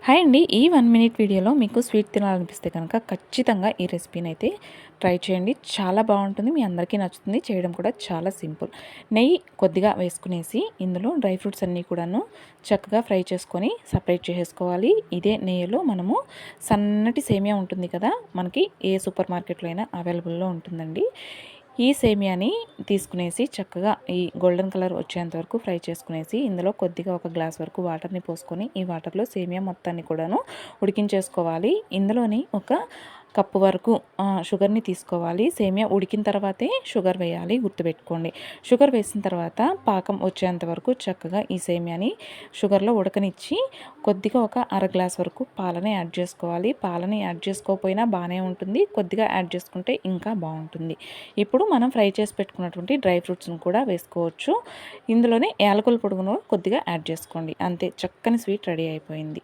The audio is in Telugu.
హాయ్ అండి. ఈ 1 మినిట్ వీడియోలో మీకు స్వీట్ తినాలనిపిస్తే కనుక ఖచ్చితంగా ఈ రెసిపీని అయితే ట్రై చేయండి. చాలా బాగుంటుంది, మీ అందరికీ నచ్చుతుంది. చేయడం కూడా చాలా సింపుల్. నెయ్యి కొద్దిగా వేసుకునేసి ఇందులో డ్రై ఫ్రూట్స్ అన్నీ కూడాను చక్కగా ఫ్రై చేసుకొని సపరేట్ చేసేసుకోవాలి. ఇదే నెయ్యిలో మనము సన్నటి సేమియా ఉంటుంది కదా, మనకి ఏ సూపర్ మార్కెట్లో అయినా అవైలబుల్లో ఉంటుందండి. ఈ సేమియాని తీసుకునేసి చక్కగా ఈ గోల్డెన్ కలర్ వచ్చేంత వరకు ఫ్రై చేసుకునేసి ఇందులో కొద్దిగా ఒక గ్లాస్ వరకు వాటర్ని పోసుకొని ఈ వాటర్లో సేమియా మొత్తాన్ని కూడాను ఉడికించేసుకోవాలి. ఇందులోని ఒక కప్పు వరకు షుగర్ని తీసుకోవాలి. సేమియా ఉడికిన తర్వాతే షుగర్ వేయాలి, గుర్తుపెట్టుకోండి. షుగర్ వేసిన తర్వాత పాకం వచ్చేంత వరకు చక్కగా ఈ సేమియాని షుగర్లో ఉడకనిచ్చి కొద్దిగా ఒక అర గ్లాస్ వరకు పాలని యాడ్ చేసుకోవాలి. పాలని యాడ్ చేసుకోకపోయినా బాగానే ఉంటుంది, కొద్దిగా యాడ్ చేసుకుంటే ఇంకా బాగుంటుంది. ఇప్పుడు మనం ఫ్రై చేసి పెట్టుకున్నటువంటి డ్రై ఫ్రూట్స్ని కూడా వేసుకోవచ్చు. ఇందులోనే యాలకుల పొడుగును కొద్దిగా యాడ్ చేసుకోండి. అంతే, చక్కని స్వీట్ రెడీ అయిపోయింది.